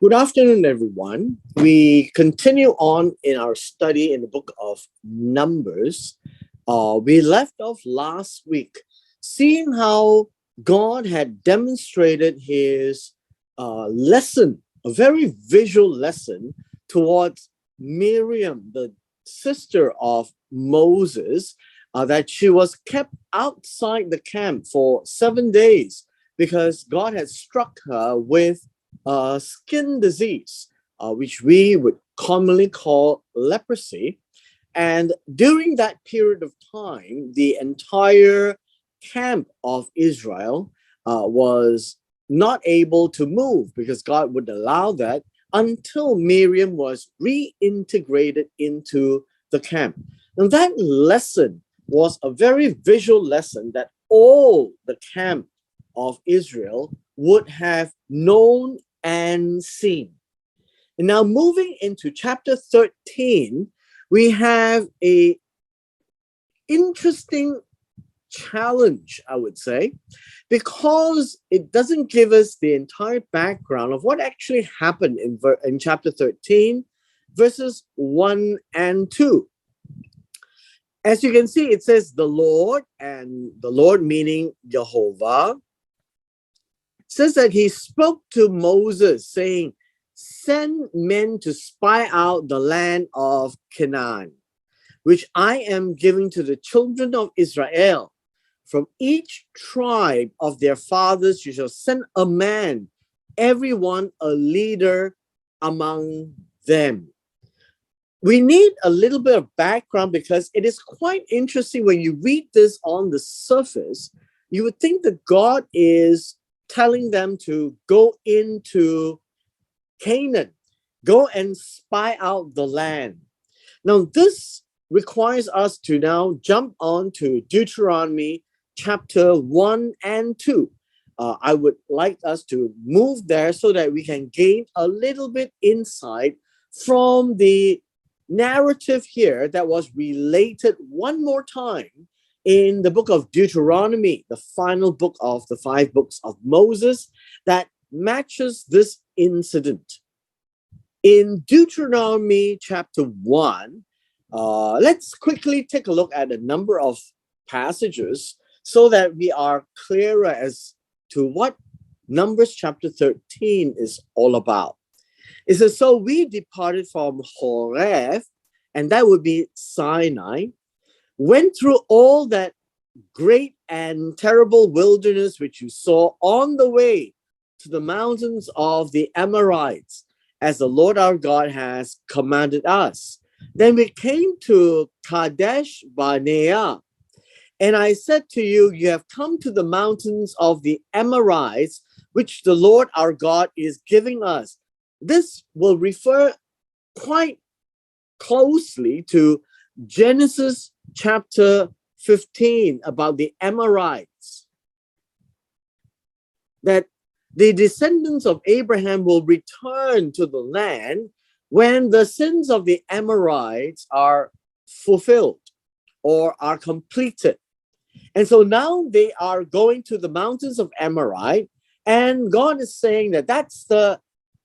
Good afternoon, everyone. We continue on in our study in the book of Numbers. We left off last week seeing how God had demonstrated his lesson, a very visual lesson towards Miriam, the sister of Moses, that she was kept outside the camp for 7 days because God had struck her with skin disease, which we would commonly call leprosy. And during that period of time, the entire camp of Israel was not able to move because God would allow that until Miriam was reintegrated into the camp. And that lesson was a very visual lesson that all the camp of Israel would have known and seen. And now moving into chapter 13, we have a interesting challenge, I would say, because it doesn't give us the entire background of what actually happened in chapter 13, verses 1 and 2. As you can see, it says the Lord, and the Lord meaning Jehovah, says that he spoke to Moses saying, "Send men to spy out the land of Canaan, which I am giving to the children of Israel. From each tribe of their fathers you shall send a man, everyone a leader among them." We need a little bit of background because it is quite interesting when you read this on the surface. You would think that God is telling them to go into Canaan, go and spy out the land. Now, this requires us to now jump on to Deuteronomy chapter 1 and 2. I would like us to move there so that we can gain a little bit insight from the narrative here that was related one more time in the book of Deuteronomy, the final book of the 5 books of Moses, that matches this incident. In Deuteronomy chapter 1, let's quickly take a look at a number of passages so that we are clearer as to what Numbers chapter 13 is all about. It says, "So we departed from Horeb," and that would be Sinai, "went through all that great and terrible wilderness which you saw on the way to the mountains of the Amalekites, as the Lord our God has commanded us. Then we came to Kadesh Barnea, and I said to you, you have come to the mountains of the Amalekites, which the Lord our God is giving us." This will refer quite closely to Genesis chapter 15 about the Amalekites, that the descendants of Abraham will return to the land when the sins of the Amalekites are fulfilled or are completed. And so now they are going to the mountains of Amalek, and God is saying that that's the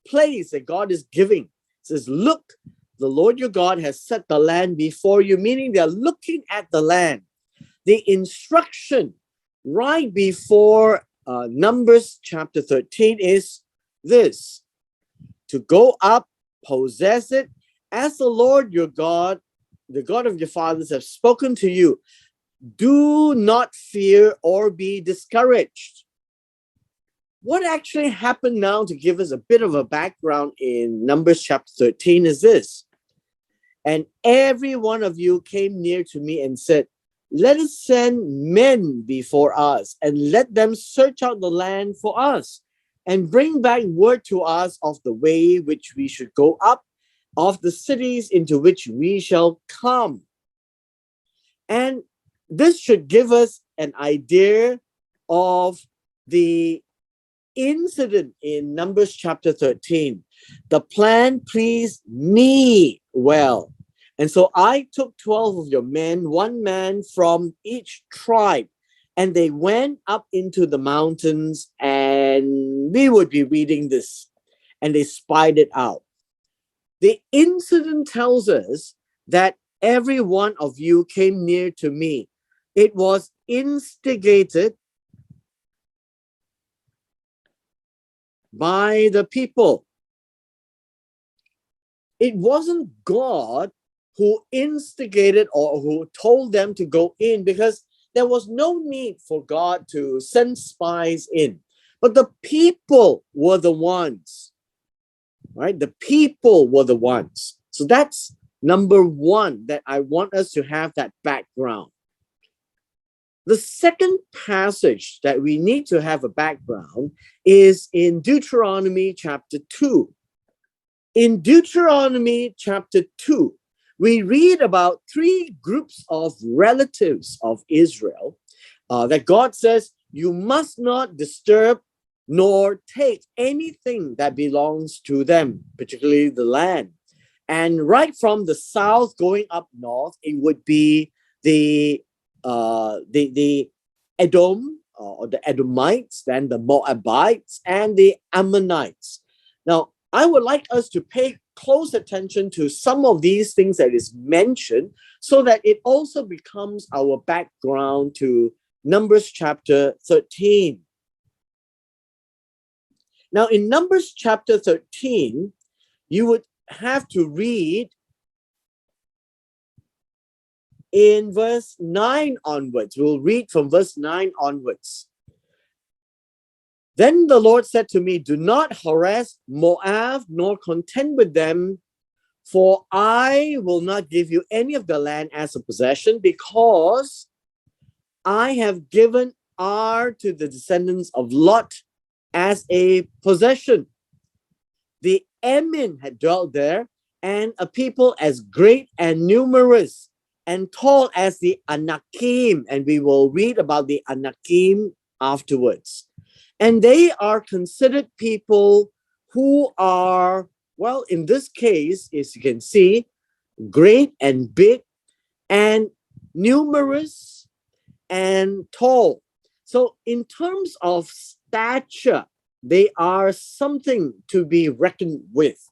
place that God is giving. It says, "Look, the Lord your God has set the land before you," meaning they're looking at the land. The instruction right before Numbers chapter 13 is this: to go up, possess it, as the Lord your God, the God of your fathers, have spoken to you. Do not fear or be discouraged. What actually happened now, to give us a bit of a background in Numbers chapter 13, is this: "And every one of you came near to me and said, let us send men before us, and let them search out the land for us, and bring back word to us of the way which we should go up, of the cities into which we shall come." And this should give us an idea of the incident in Numbers chapter 13. "The plan pleased me well. And so I took 12 of your men, one man from each tribe, and they went up into the mountains," and we would be reading this. and they spied it out. The incident tells us that every one of you came near to me. It was instigated by the people. It wasn't God who instigated or who told them to go in, because there was no need for God to send spies in. But the people were the ones, right? The people were the ones. So that's number one, that I want us to have that background. The second passage that we need to have a background is in Deuteronomy chapter 2. In Deuteronomy chapter 2, we read about three groups of relatives of Israel that God says, you must not disturb nor take anything that belongs to them, particularly the land. And right from the south going up north, it would be the Edom or the Edomites, then the Moabites and the Ammonites. Now, I would like us to pay close attention to some of these things that is mentioned, so that it also becomes our background to Numbers chapter 13. Now, in Numbers chapter 13, you would have to read in verse 9 onwards. We'll read from verse 9 onwards. Then the Lord said to me, do not harass Moab, nor contend with them, for I will not give you any of the land as a possession, because I have given Ar to the descendants of Lot as a possession. The Ammon had dwelt there, and a people as great and numerous and tall as the Anakim, and we will read about the Anakim afterwards. And they are considered people who are, well, in this case, as you can see, great and big and numerous and tall. So in terms of stature, they are something to be reckoned with.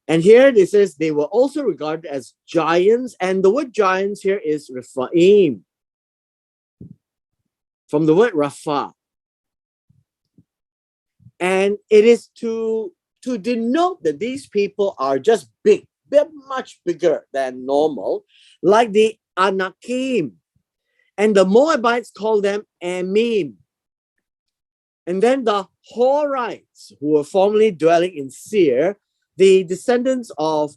And here it says they were also regarded as giants, and the word giants here is Rephaim, from the word Rapha. And it is to denote that these people are just big. They're much bigger than normal, like the Anakim. And the Moabites call them Amim. And then the Horites, who were formerly dwelling in Seir, the descendants of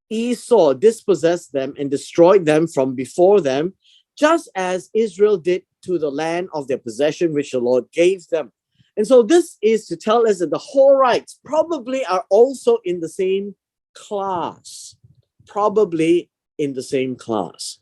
Esau dispossessed them and destroyed them from before them, just as Israel did to the land of their possession, which the Lord gave them. And so this is to tell us that the Horites probably are also in the same class. Probably in the same class.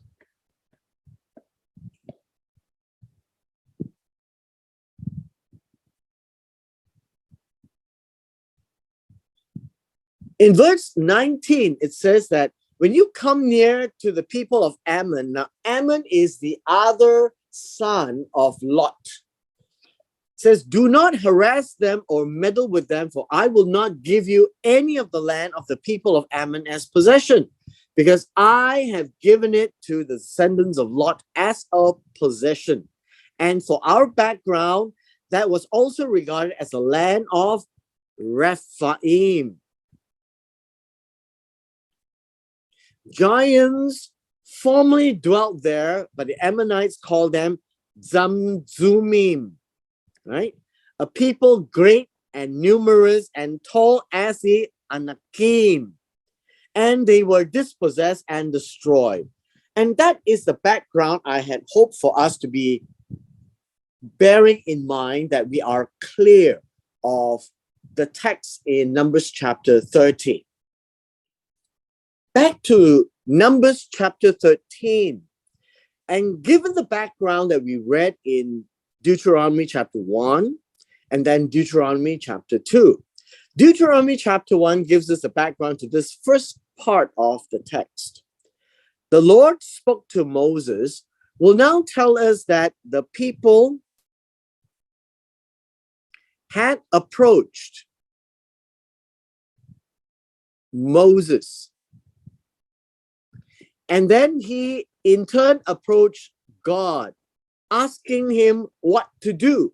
In verse 19, it says that when you come near to the people of Ammon, now Ammon is the other son of Lot. It says, do not harass them or meddle with them, for I will not give you any of the land of the people of Ammon as possession, because I have given it to the descendants of Lot as a possession. And for our background, that was also regarded as the land of Rephaim. Giants formerly dwelt there, but the Ammonites called them Zamzumim, right? A people great and numerous and tall as the Anakim. And they were dispossessed and destroyed. And that is the background I had hoped for us to be bearing in mind, that we are clear of the text in Numbers chapter 13. Back to Numbers chapter 13. And given the background that we read in Deuteronomy chapter 1 and then Deuteronomy chapter 2, Deuteronomy chapter 1 gives us the background to this first part of the text. The Lord spoke to Moses will now tell us that the people had approached Moses. And then he in turn approached God, asking him what to do.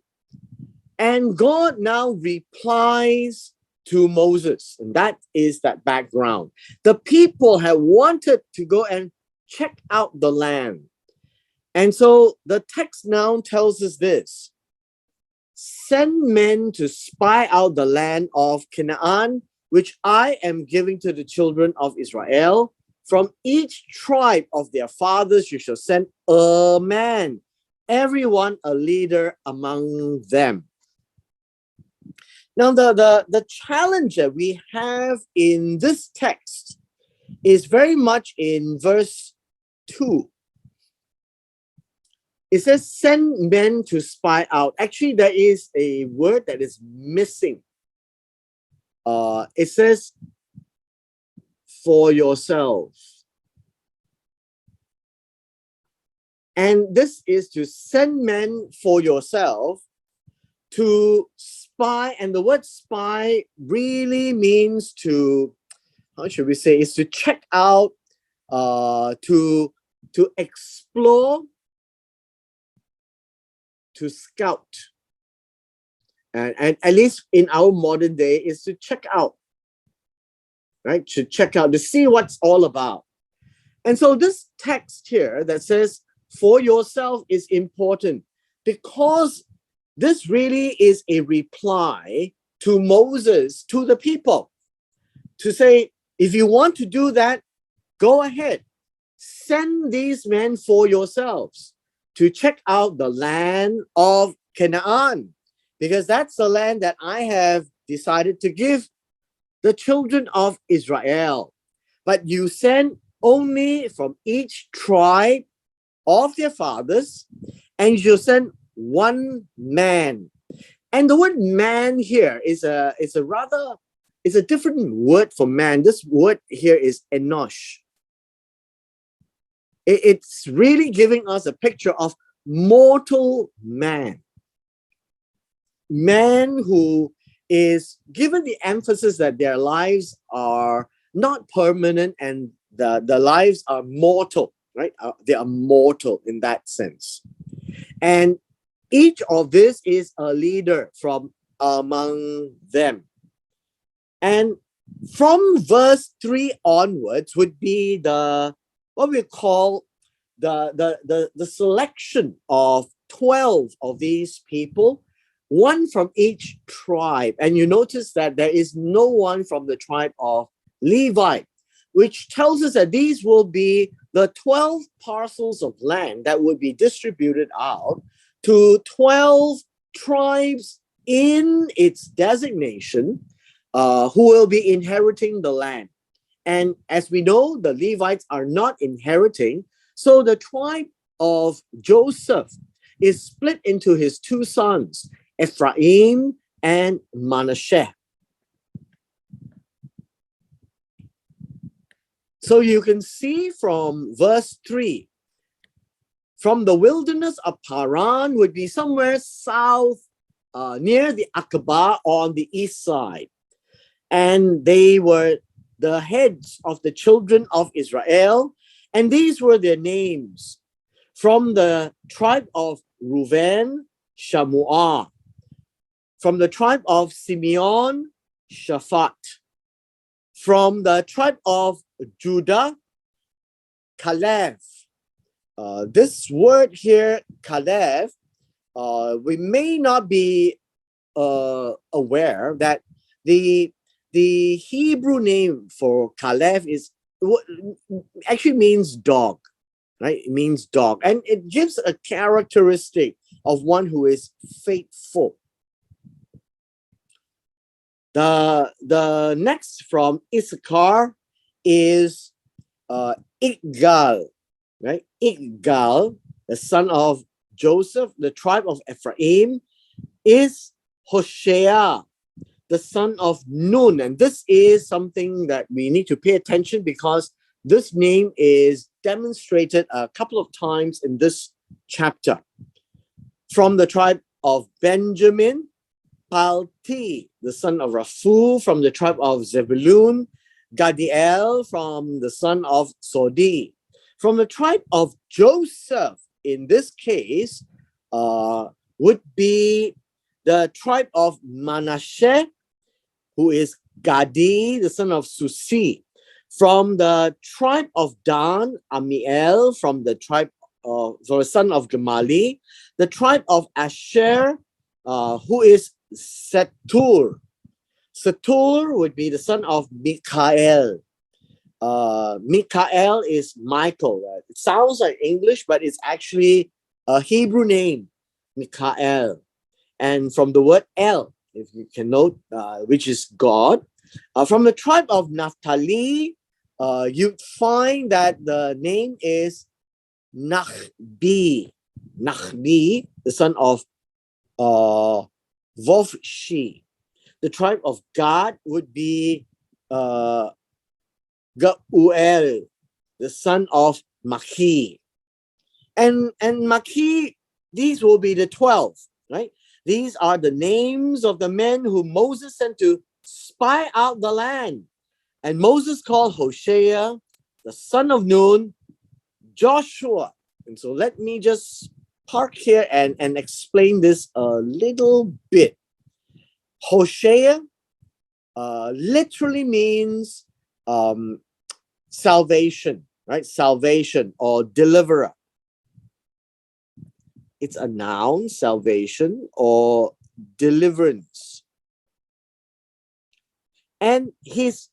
And God now replies to Moses. And that is that background. The people had wanted to go and check out the land. And so the text now tells us this: send men to spy out the land of Canaan, which I am giving to the children of Israel. From each tribe of their fathers you shall send a man, everyone a leader among them. Now, the challenge that we have in this text is very much in verse 2. It says, send men to spy out. Actually, there is a word that is missing. It says, for yourself. And this is to send men for yourself to spy. And the word spy really means to, how should we say, is to check out, to explore, to scout. And at least in our modern day is to check out, right? To check out, to see what's all about. And so this text here that says, for yourself is important because this really is a reply to Moses, to the people, to say, if you want to do that, go ahead. Send these men for yourselves to check out the land of Canaan, because that's the land that I have decided to give the children of Israel. But you send only from each tribe of their fathers, and you send one man. And the word man here is a different word for man. This word here is enosh. It's really giving us a picture of mortal man. Man who is given the emphasis that their lives are not permanent and the lives are mortal, right? They are mortal in that sense. And each of this is a leader from among them. And from verse 3 onwards would be what we call the selection of 12 of these people, one from each tribe. And you notice that there is no one from the tribe of Levi, which tells us that these will be the 12 parcels of land that would be distributed out to 12 tribes in its designation, who will be inheriting the land. And as we know, the Levites are not inheriting. So the tribe of Joseph is split into his two sons, Ephraim and Manasseh. So you can see from verse 3, from the wilderness of Paran would be somewhere south, near the Aqaba on the east side. And they were the heads of the children of Israel. And these were their names. From the tribe of Reuben, Shamuah. From the tribe of Simeon, Shaphat. From the tribe of Judah, Caleb. This word here, Caleb, we may not be aware that the Hebrew name for Caleb actually means dog, right? It means dog. And it gives a characteristic of one who is faithful. The next from Issachar is Igal, right? Igal, the son of Joseph. The tribe of Ephraim is Hoshea, the son of Nun. And this is something that we need to pay attention because this name is demonstrated a couple of times in this chapter. From the tribe of Benjamin, Palti, the son of Raphu. From the tribe of Zebulun, Gadiel from the son of Sodi. From the tribe of Joseph, in this case, would be the tribe of Manasseh, who is Gadi, the son of Susi. From the tribe of Dan, Amiel, from the son of Gemali. The tribe of Asher, who is Setur. Setur would be the son of Mikael. Mikael is Michael. Right? It sounds like English, but it's actually a Hebrew name, Mikael. And from the word El, if you can note, which is God. From the tribe of Naphtali, you'd find that the name is Nachbi. Nachbi, the son of Vovshi. The tribe of Gad would be Gauel, the son of Machi. And Machi, these will be the 12, right? These are the names of the men whom Moses sent to spy out the land. And Moses called Hoshea, the son of Nun, Joshua. And so let me just park here and explain this a little bit. Hoshea literally means salvation, right? Salvation or deliverer. It's a noun, salvation or deliverance. And his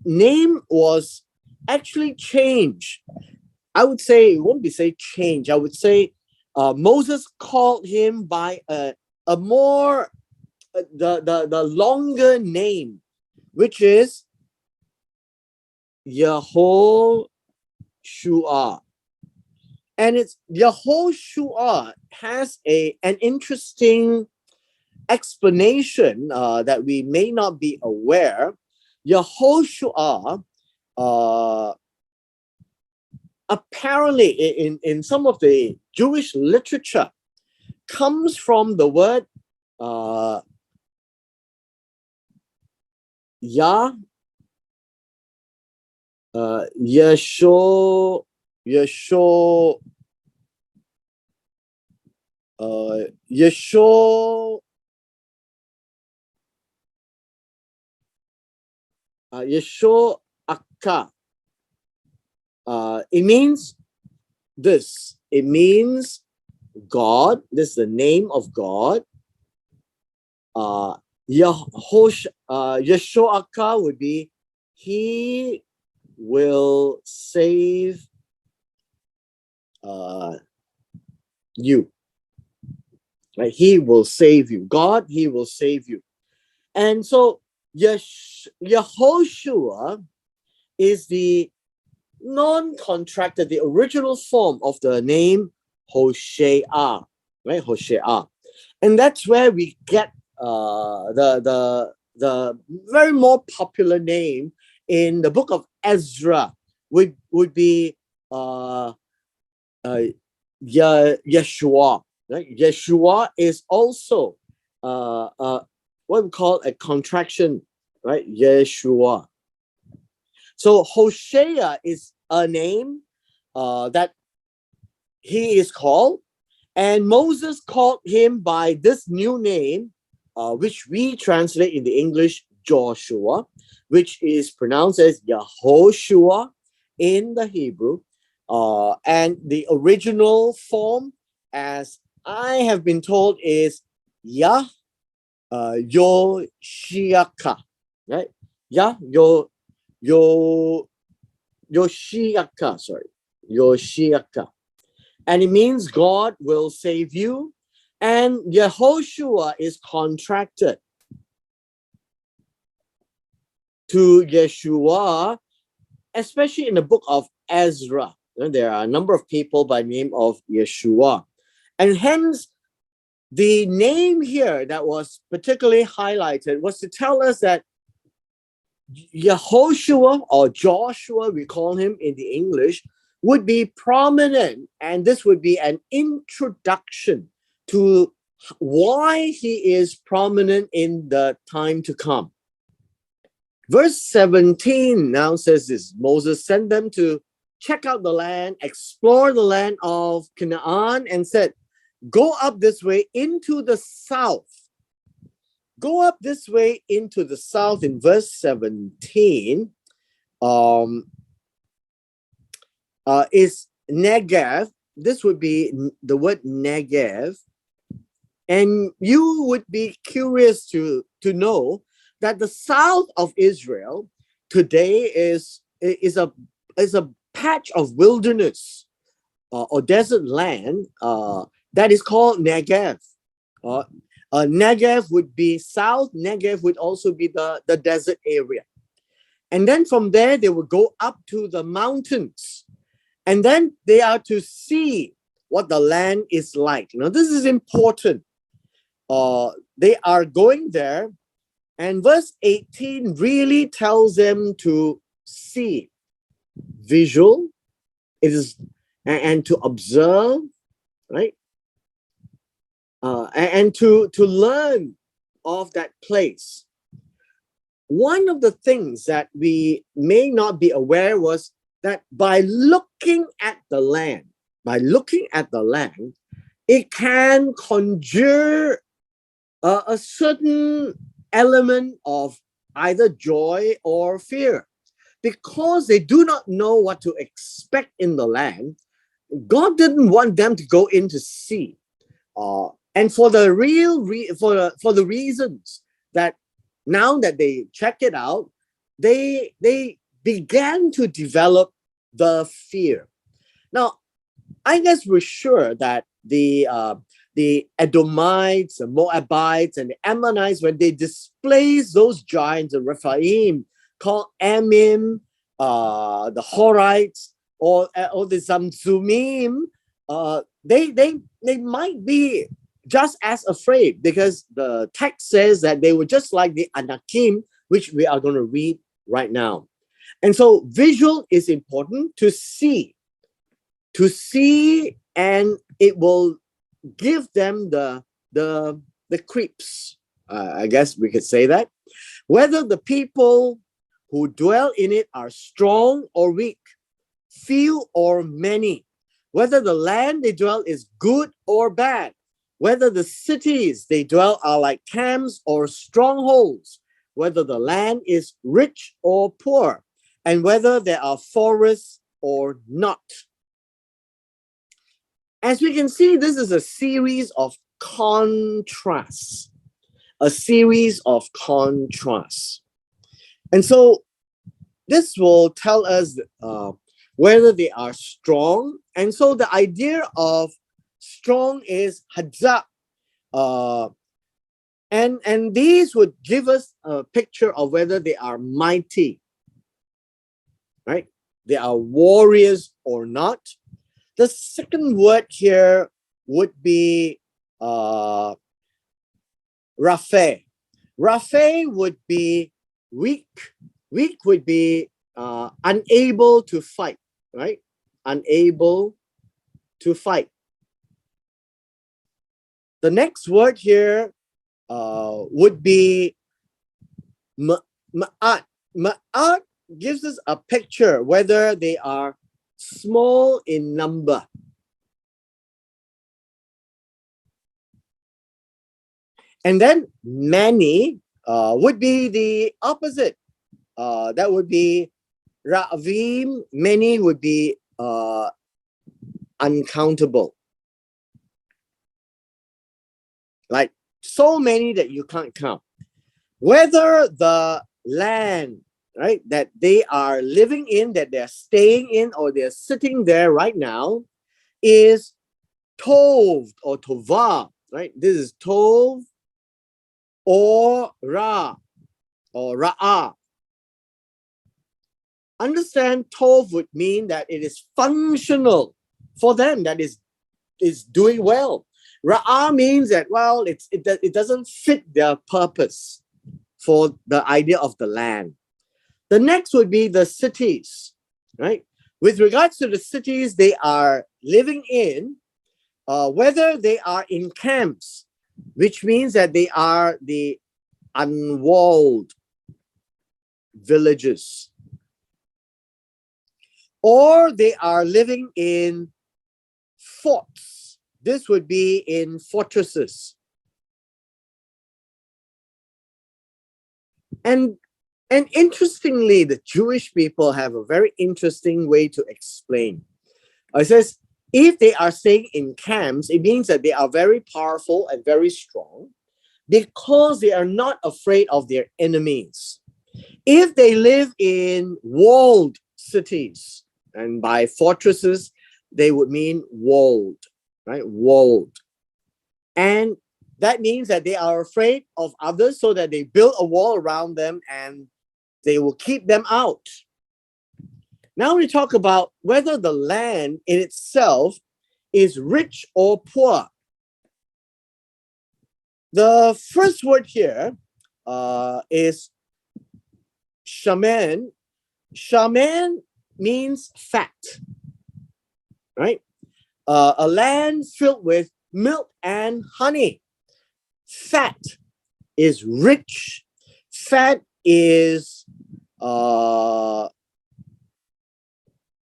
name was actually changed. I would say, it won't be say change. I would say Moses called him by a more, the longer name, which is Yehoshua. And it's Yehoshua has an interesting explanation that we may not be aware. Yehoshua, apparently in some of the Jewish literature, comes from the word Yesho, Yesho, Yesho Akka. It means this. It means God. This is the name of God. Yesho Akka would be He will save you. Right? He will save you. God, He will save you. And so Yehoshua is the non-contracted, the original form of the name Hoshea, right? Hoshea. And that's where we get the very more popular name in the book of Ezra would be Yeshua. Right? Yeshua is also what we call a contraction, right? Yeshua. So Hoshea is a name that he is called, and Moses called him by this new name, which we translate in the English Joshua, which is pronounced as Yehoshua in the Hebrew, and the original form, as I have been told, is Yoshiaka, right? Yoshiaka, sorry, Yoshiaka. And it means God will save you. And Yehoshua is contracted to Yeshua, especially in the book of Ezra. There are a number of people by the name of Yeshua. And hence, the name here that was particularly highlighted was to tell us that Yehoshua, or Joshua, we call him in the English, would be prominent, and this would be an introduction to why he is prominent in the time to come. Verse 17 now says this: Moses sent them to check out the land, explore the land of Canaan, and said, go up this way into the south. Go up this way into the south in verse 17 is Negev. This would be the word Negev. And you would be curious to know that the south of Israel today is a patch of wilderness or desert land that is called Negev. Negev would be south. Negev would also be the desert area. And then from there, they would go up to the mountains. And then they are to see what the land is like. Now, this is important. They are going there. And verse 18 really tells them to see. Visual. It is, and to observe, right? And to learn of that place. One of the things that we may not be aware was that by looking at the land, it can conjure a certain element of either joy or fear. Because they do not know what to expect in the land, God didn't want them to go in to see. And for the for the reasons that now that they check it out, they began to develop the fear. Now, I guess we're sure that the Edomites, the Moabites, and the Ammonites, when they displaced those giants of Rephaim called Amim, the Horites, or the Zamzumim, they might be just as afraid, because the text says that they were just like the Anakim, which we are going to read right now. And so visual is important, to see, and it will give them the creeps. I guess we could say that. Whether the people who dwell in it are strong or weak, few or many, whether the land they dwell is good or bad, whether the cities they dwell are like camps or strongholds, whether the land is rich or poor, and whether there are forests or not. As we can see, this is a series of contrasts. And so this will tell us whether they are strong. And so the idea of strong is hazak. And these would give us a picture of whether they are mighty, right? They are warriors or not. The second word here would be Rapha. Rapha would be weak. Weak would be unable to fight, right? Unable to fight. The next word here would be Ma'at. Ma'at gives us a picture whether they are small in number. And then many would be the opposite. That would be Ra'avim. Many would be uncountable. Like so many that you can't count. Whether the land, right, that they are living in, that they're staying in, or they're sitting there right now, is Tov or Tovah, right? This is Tov or Ra or Ra'ah. Understand, Tov would mean that it is functional for them, that is doing well. Ra'ah means that, well, it doesn't fit their purpose for the idea of the land. The next would be the cities, right? With regards to the cities they are living in, whether they are in camps, which means that they are the unwalled. villages. Or they are living in forts. This would be in fortresses. And interestingly, the Jewish people have a very interesting way to explain. It says, if they are staying in camps, it means that they are very powerful and very strong because they are not afraid of their enemies. If they live in walled cities, and by fortresses, they would mean walled, right? Walled. And that means that they are afraid of others, so that they build a wall around them and they will keep them out. Now we talk about whether the land in itself is rich or poor. The first word here is shaman. Shaman means fat, right? A land filled with milk and honey. Fat is rich. Fat is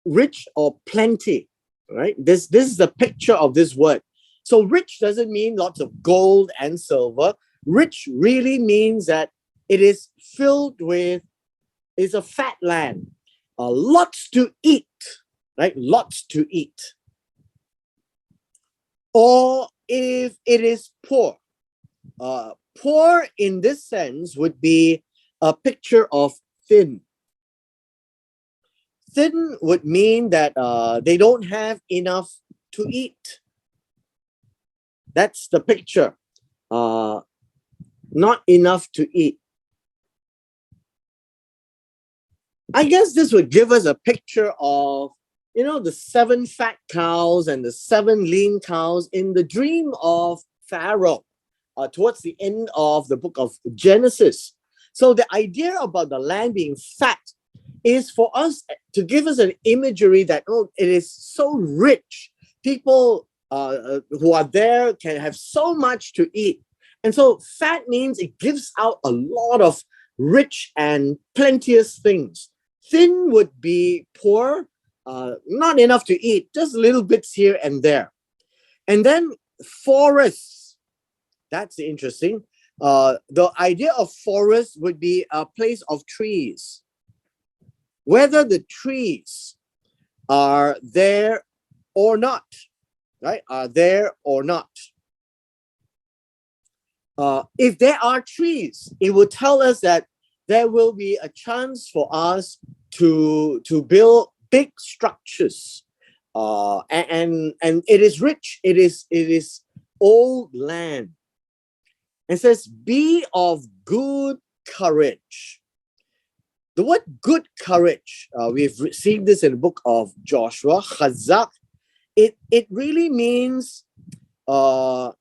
rich or plenty, right? This is the picture of this word. So rich doesn't mean lots of gold and silver. Rich really means that it is filled with, it's a fat land. Lots to eat, right? Lots to eat. Or if it is poor, poor in this sense would be a picture of thin. Thin would mean that they don't have enough to eat. That's the picture. Not enough to eat. I guess this would give us a picture of, the 7 fat cows and the 7 lean cows in the dream of Pharaoh towards the end of the book of Genesis. So the idea about the land being fat is for us to give us an imagery that, it is so rich. People who are there can have so much to eat. And so fat means it gives out a lot of rich and plenteous things. Thin would be poor, not enough to eat, just little bits here and there. And then forests, that's interesting. The idea of forest would be a place of trees. Whether the trees are there or not, right? Are there or not. If there are trees, it will tell us that there will be a chance for us to build big structures. And it is rich. It is old land. It says, be of good courage. The word good courage, we've seen this in the book of Joshua, chazak. It really means to,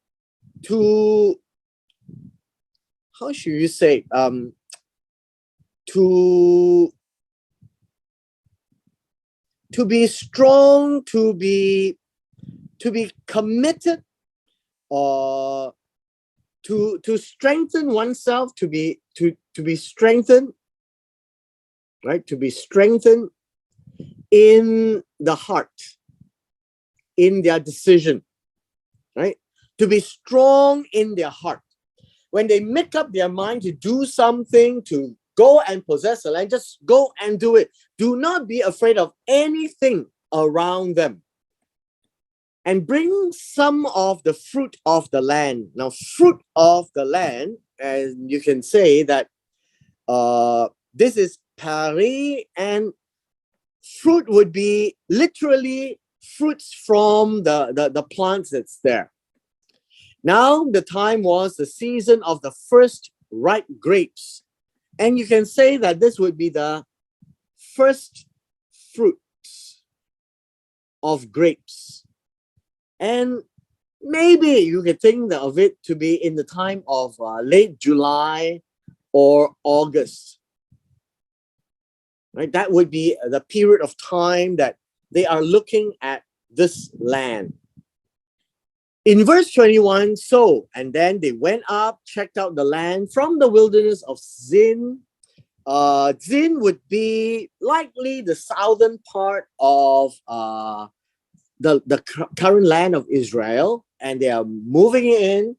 how should you say, to be strong, to be committed, or to strengthen oneself, to be strengthened, right? To be strengthened in the heart, in their decision, right? To be strong in their heart. When they make up their mind to do something, to go and possess the land, just go and do it. Do not be afraid of anything around them. And bring some of the fruit of the land. Now, fruit of the land, and you can say that this is pari, and fruit would be literally fruits from the plants that's there. Now, the time was the season of the first ripe grapes. And you can say that this would be the first fruits of grapes. And maybe you could think of it to be in the time of late July or August. Right? That would be the period of time that they are looking at this land. In verse 21, and then they went up, checked out the land from the wilderness of Zin Zin would be likely the southern part of the current land of Israel, and they are moving in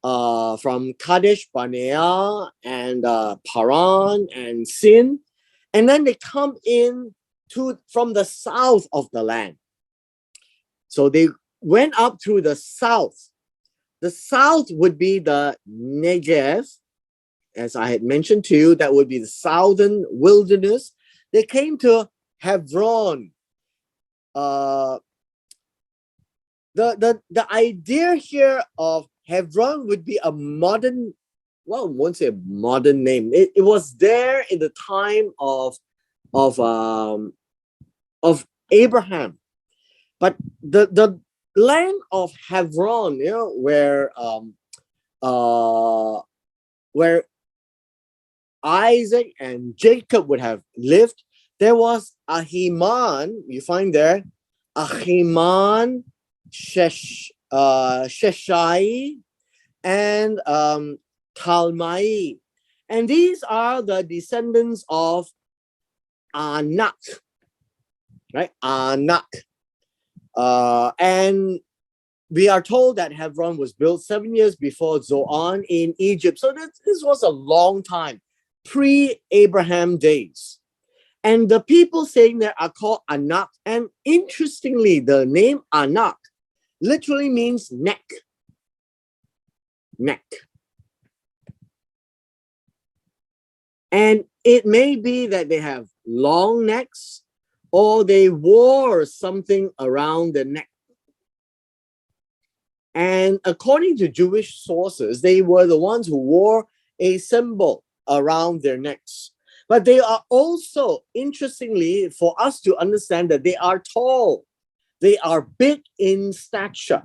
from Kadesh Barnea and Paran and Sin, and then they come in from the south of the land. So they went up through the south. The south would be the Negev, as I had mentioned to you. That would be the southern wilderness. They came to Hebron. The idea here of Hebron would be a modern, well, I won't say a modern name. It was there in the time of Abraham, but the land of Hebron, where Isaac and Jacob would have lived, there was Ahiman. You find there Ahiman, Sheshai, and Talmai. And these are the descendants of Anak, right? Anak. And we are told that Hebron was built 7 years before Zoan in Egypt. So this was a long time, pre-Abraham days. And the people staying there are called Anak. And interestingly, the name Anak literally means neck. Neck. And it may be that they have long necks, or they wore something around the neck. And according to Jewish sources, they were the ones who wore a symbol around their necks. But they are also, interestingly, for us to understand that they are tall. They are big in stature.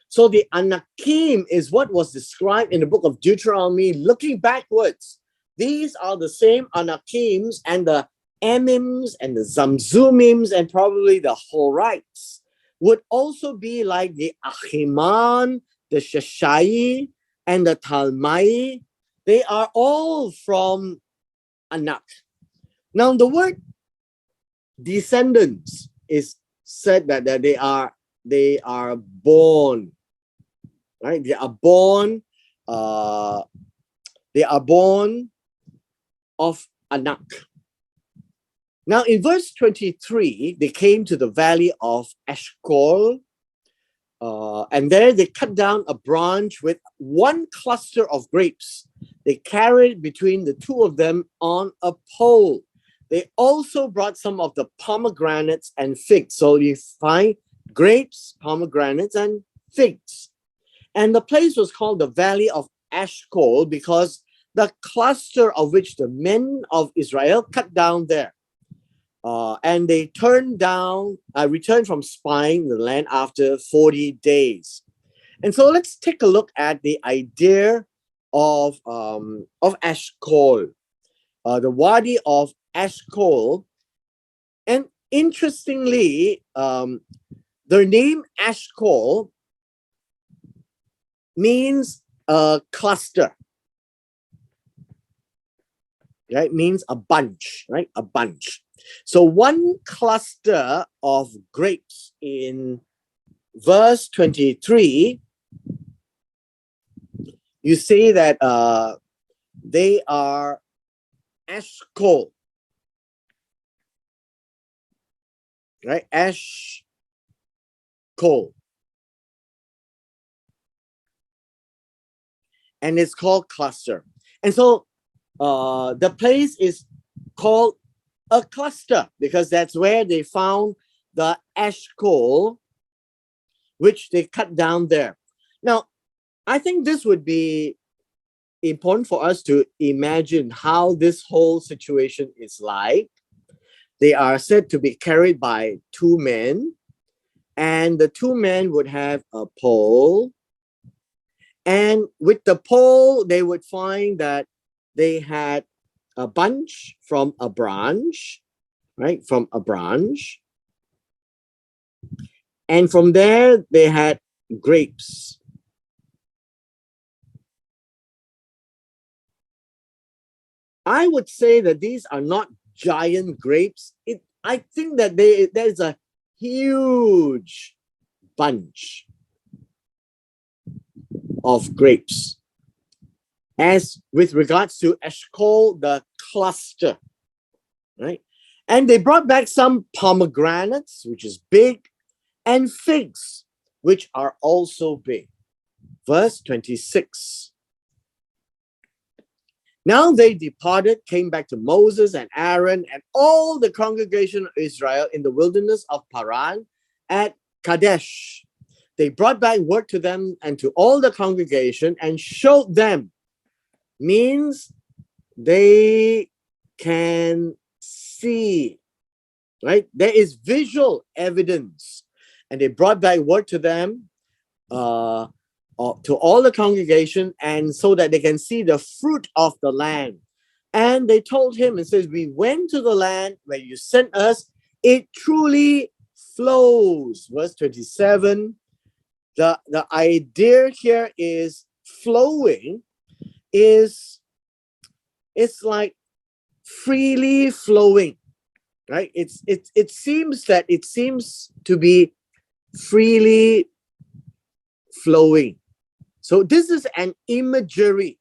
So the Anakim is what was described in the book of Deuteronomy, looking backwards. These are the same Anakims and the Emims and the Zamzumims and probably the Horites would also be like the Ahiman, the Sheshai, and the Talmai. They are all from Anak. Now the word descendants is said that they are born, right? They are born of Anak. Now in verse 23, they came to the valley of Eshcol, and there they cut down a branch with one cluster of grapes. They carried between the two of them on a pole. They also brought some of the pomegranates and figs. So you find grapes, pomegranates, and figs. And the place was called the Valley of Eshcol because the cluster of which the men of Israel cut down there. And they returned from spying the land after 40 days. And so let's take a look at the idea of Eshcol, the Wadi of Eshcol. And interestingly, their name Eshcol means a cluster, right? Means a bunch, right? A bunch. So one cluster of grapes in verse 23, you see that they are Eshcol, right? Eshcol. And it's called cluster. And so the place is called a cluster because that's where they found the Eshcol, which they cut down there. Now, I think this would be important for us to imagine how this whole situation is like. They are said to be carried by two men, and the two men would have a pole. And with the pole, they would find that they had a bunch from a branch, right? From a branch. And from there, they had grapes. I would say that these are not giant grapes. I think that there's a huge bunch of grapes. As with regards to Eshcol, the cluster, right? And they brought back some pomegranates, which is big, and figs, which are also big. Verse 26. Now they departed, came back to Moses and Aaron and all the congregation of Israel in the wilderness of Paran at Kadesh. They brought back word to them and to all the congregation and showed them, means they can see, right? There is visual evidence. And they brought back word to them, to all the congregation, and so that they can see the fruit of the land. And they told him, it says, we went to the land where you sent us. It truly flows. Verse 27. The idea here is flowing is, it's like freely flowing, right? It seems to be freely flowing. So this is an imagery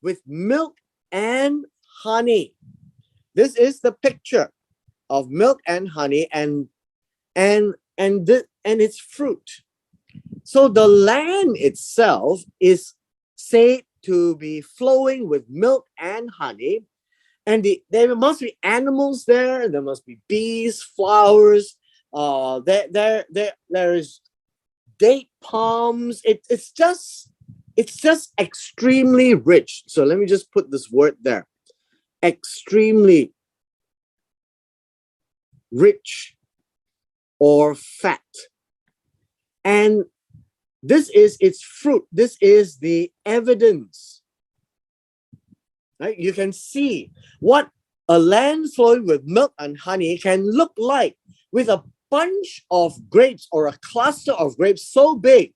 with milk and honey. This is the picture of milk and honey and its fruit. So the land itself is said to be flowing with milk and honey, and there must be animals there. There must be bees, flowers. There is date palms. It's just extremely rich. So let me just put this word there: extremely rich or fat. And this is its fruit. This is the evidence. Right? You can see what a land flowing with milk and honey can look like, with a bunch of grapes or a cluster of grapes so big.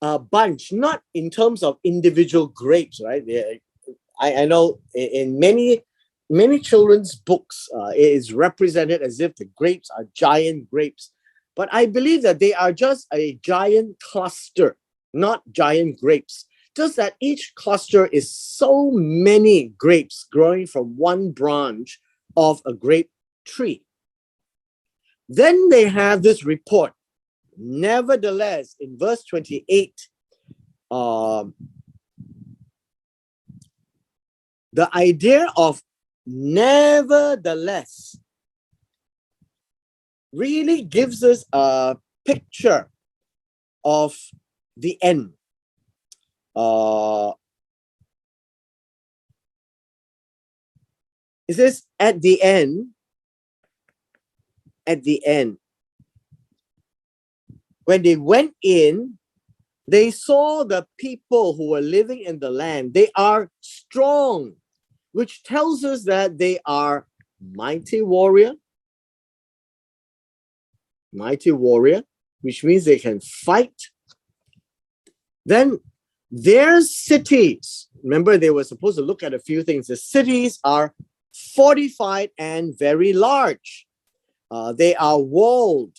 A bunch, not in terms of individual grapes, right? I know in many children's books, it is represented as if the grapes are giant grapes. But I believe that they are just a giant cluster, not giant grapes. Just that each cluster is so many grapes growing from one branch of a grape tree. Then they have this report. Nevertheless, in verse 28, the idea of nevertheless really gives us a picture of the end. It says at the end, when they went in, they saw the people who were living in the land. They are strong, which tells us that they are mighty warrior, which means they can fight. Then their cities, remember they were supposed to look at a few things. The cities are fortified and very large. They are walled.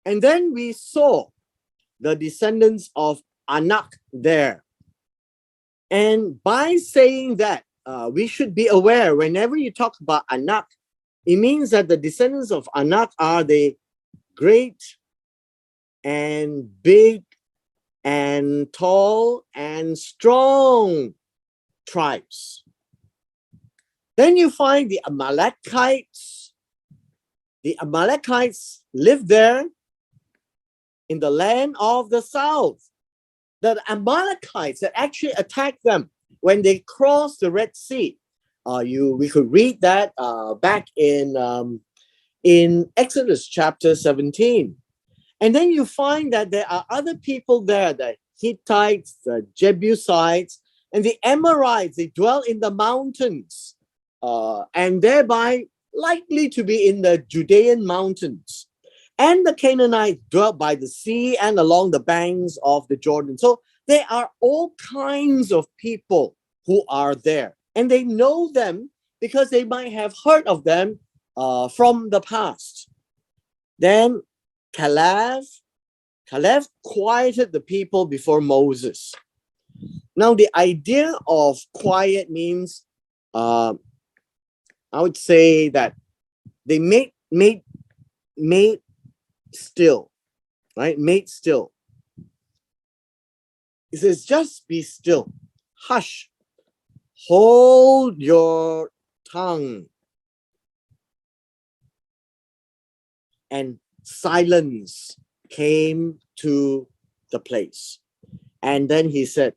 And then we saw the descendants of Anak there. And by saying that, we should be aware, whenever you talk about Anak, it means that the descendants of Anak are the great and big and tall and strong tribes. Then you find the Amalekites. The Amalekites live there in the land of the south. The Amalekites that actually attacked them when they crossed the Red Sea. We could read that back in Exodus chapter 17. And then you find that there are other people there, the Hittites, the Jebusites, and the Amorites. They dwell in the mountains, and thereby likely to be in the Judean mountains. And the Canaanites dwell by the sea and along the banks of the Jordan. So there are all kinds of people who are there. And they know them because they might have heard of them from the past. Then Caleb quieted the people before Moses. Now, the idea of quiet means, I would say that they made still, right? Made still. It says, just be still. Hush. Hold your tongue. And silence came to the place. And then he said,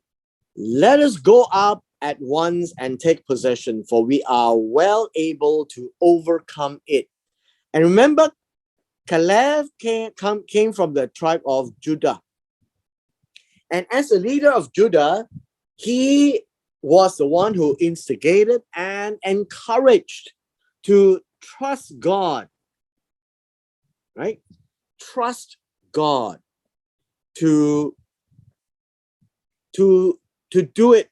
let us go up at once and take possession, for we are well able to overcome it. And remember, Caleb came from the tribe of Judah. And as a leader of Judah, he was the one who instigated and encouraged to trust God, right? Trust God to do it,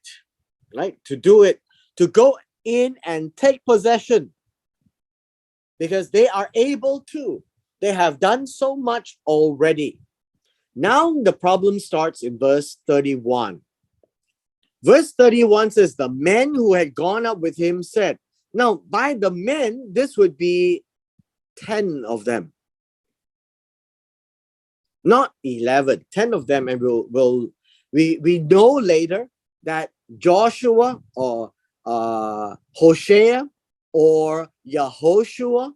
right? To do it, to go in and take possession, because they are able to. They have done so much already. Now the problem starts in verse 31. Verse 31 says, the men who had gone up with him said, now by the men, this would be 10 of them. Not 11, 10 of them. And we know later that Joshua or Hosea or Yehoshua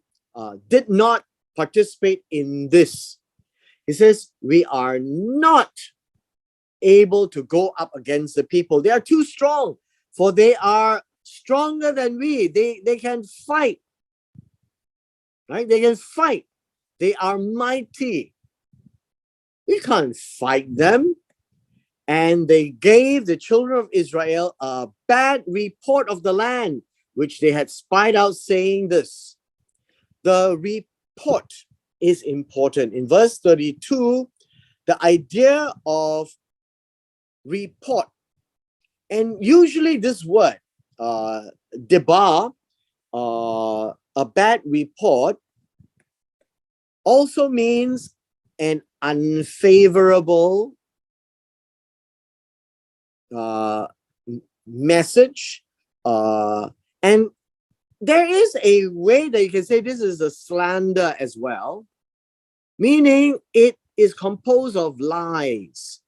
did not participate in this. He says, we are not able to go up against the people. They are too strong, for they are stronger than we. They can fight, right? They can fight. They are mighty. We can't fight them. And they gave the children of Israel a bad report of the land, which they had spied out, saying this. The report is important. In verse 32, the idea of report, and usually this word, debar, a bad report, also means an unfavorable message, and there is a way that you can say this is a slander as well, meaning it is composed of lies.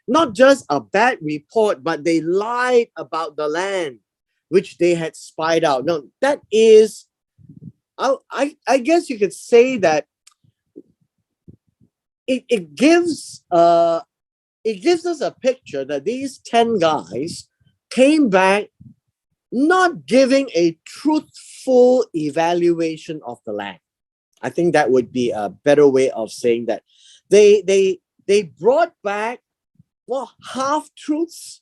Not just a bad report, but they lied about the land which they had spied out. Now that is, I guess you could say that it gives us a picture that these 10 guys came back not giving a truthful evaluation of the land. I think that would be a better way of saying that. They brought back, well, half-truths.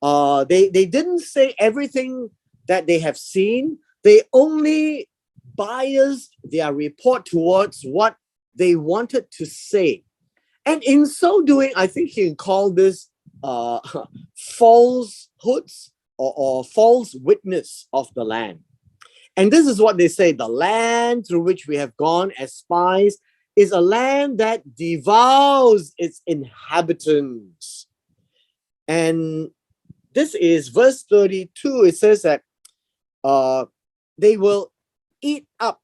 They didn't say everything that they have seen. They only biased their report towards what they wanted to say. And in so doing, I think you can call this falsehoods or false witness of the land. And this is what they say: the land through which we have gone as spies is a land that devours its inhabitants. And this is verse 32. It says that they will eat up.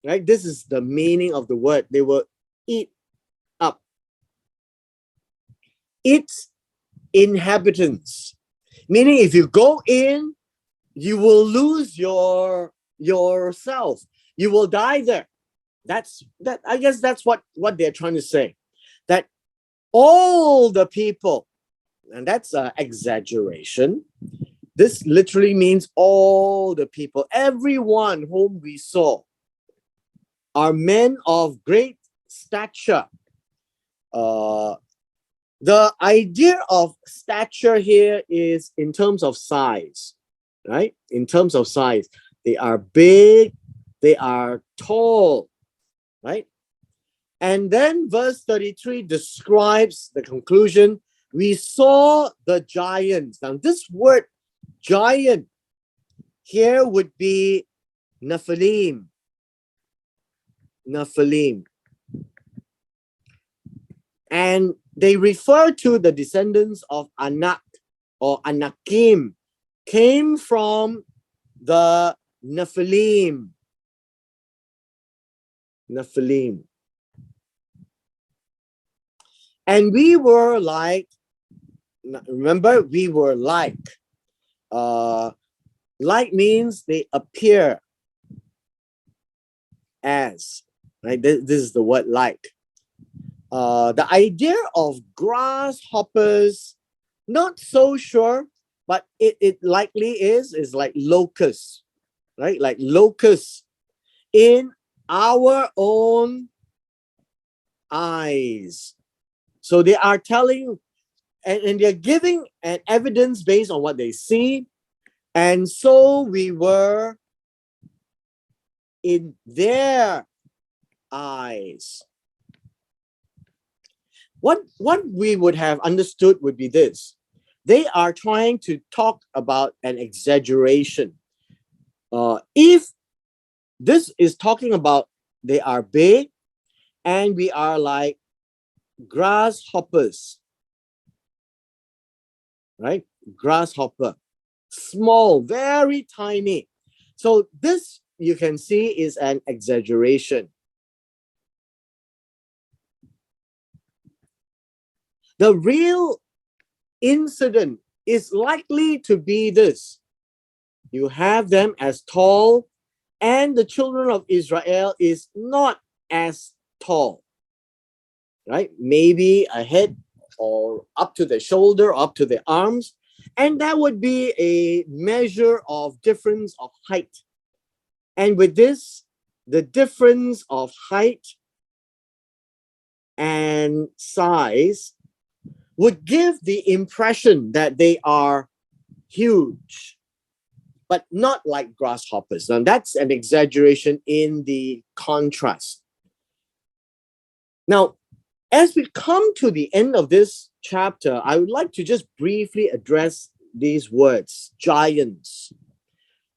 Right? This is the meaning of the word. They will eat up its inhabitants. Meaning, if you go in, you will lose yourself. You will die there. I guess that's what they're trying to say. That all the people, and that's an exaggeration. This literally means all the people, everyone whom we saw, are men of great stature. The idea of stature here is in terms of size, right? In terms of size, they are big, they are tall, right? And then verse 33 describes the conclusion. we saw the giants. Now, this word giant here would be Nephilim. Nephilim. And they refer to the descendants of Anak or Anakim, came from the Nephilim. Nephilim. And we were like, remember, we were like. Like means they appear as, right? This is the word like. The idea of grasshoppers, not so sure, but it likely is like locusts, right? Like locusts in our own eyes. So they are telling, and they're giving an evidence based on what they see. And so we were in their eyes. What we would have understood would be this. They are trying to talk about an exaggeration. If this is talking about they are big and we are like grasshoppers, right? Grasshopper, small, very tiny. So this you can see is an exaggeration. The real incident is likely to be this. You have them as tall, and the children of Israel is not as tall, right? Maybe a head or up to the shoulder, up to the arms. And that would be a measure of difference of height. And with this, the difference of height and size would give the impression that they are huge, but not like grasshoppers. Now, that's an exaggeration in the contrast. Now, as we come to the end of this chapter, I would like to just briefly address these words, giants.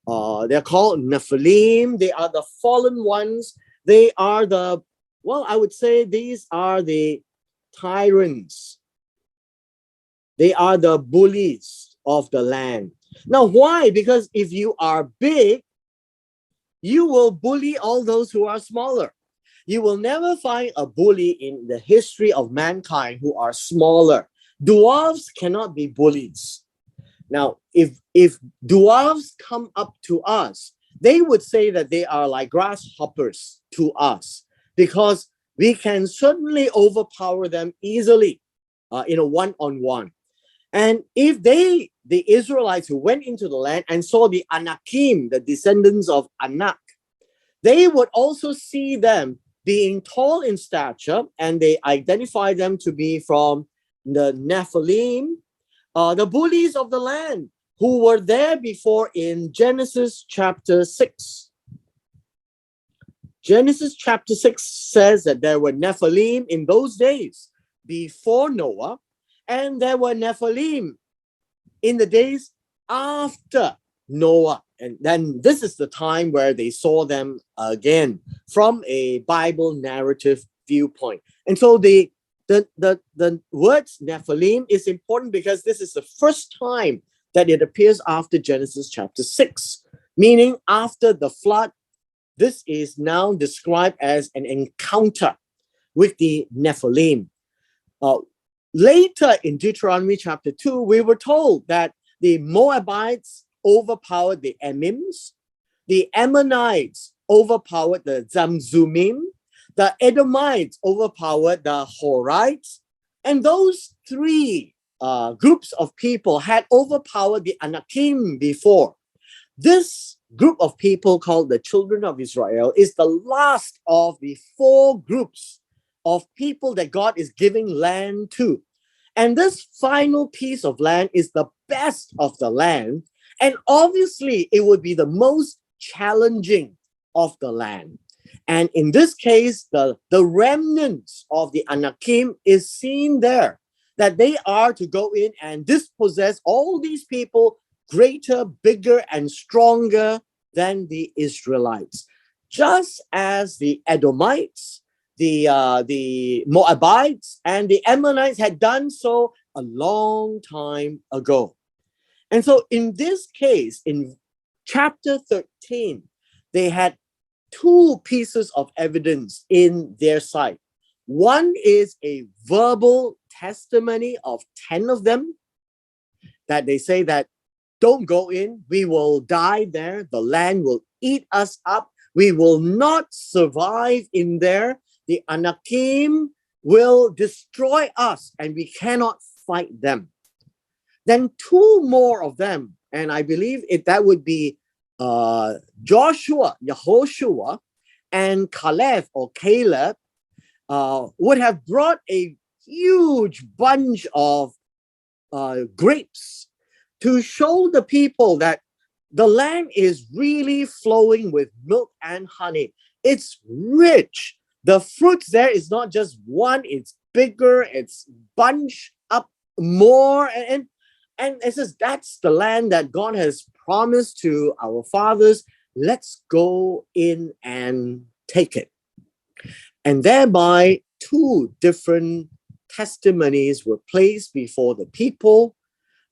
They're called Nephilim. They are the fallen ones. They are the, well, I would say these are the tyrants. They are the bullies of the land. Now, why? Because if you are big, you will bully all those who are smaller. You will never find a bully in the history of mankind who are smaller. Dwarves cannot be bullies. Now, if dwarves come up to us, they would say that they are like grasshoppers to us because we can certainly overpower them easily in a one-on-one. And if the Israelites who went into the land and saw the Anakim, the descendants of Anak, they would also see them being tall in stature, and they identify them to be from the Nephilim, the bullies of the land, who were there before in Genesis chapter 6. Genesis chapter 6 says that there were Nephilim in those days before Noah, and there were Nephilim in the days after Noah. And then this is the time where they saw them again from a Bible narrative viewpoint. And so the words Nephilim is important because this is the first time that it appears after Genesis chapter 6, meaning after the flood. This is now described as an encounter with the Nephilim. Later in Deuteronomy chapter 2, we were told that the Moabites overpowered the Emims, the Ammonites overpowered the Zamzumim, the Edomites overpowered the Horites, and those three groups of people had overpowered the Anakim before. This group of people called the children of Israel is the last of the four groups of people that God is giving land to. And this final piece of land is the best of the land. And obviously, it would be the most challenging of the land. And in this case, the remnants of the Anakim is seen there. that they are to go in and dispossess all these people greater, bigger, and stronger than the Israelites. Just as the Edomites, the Moabites, and the Ammonites had done so a long time ago. And so in this case, in chapter 13, they had two pieces of evidence in their sight. One is a verbal testimony of 10 of them that they say that don't go in, we will die there, the land will eat us up, we will not survive in there, the Anakim will destroy us and we cannot fight them. Then two more of them, and I believe that would be Joshua, Yehoshua, and Caleb or Caleb, would have brought a huge bunch of grapes to show the people that the land is really flowing with milk and honey. It's rich. The fruits there is not just one, it's bigger, it's bunched up more. And it says that's the land that God has promised to our fathers. Let's go in and take it. And thereby, two different testimonies were placed before the people,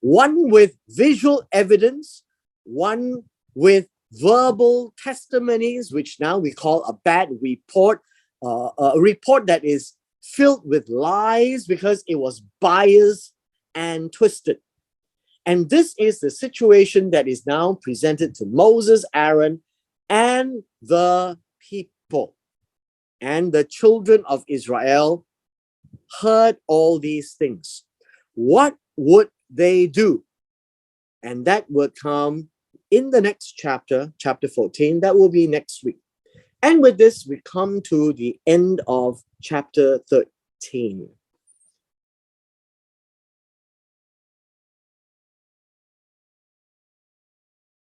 one with visual evidence, one with verbal testimonies, which now we call a bad report, a report that is filled with lies because it was biased and twisted. And this is the situation that is now presented to Moses, Aaron, and the people. And the children of Israel heard all these things. What would they do? And that would come in the next chapter, chapter 14. That will be next week. And with this, we come to the end of chapter 13.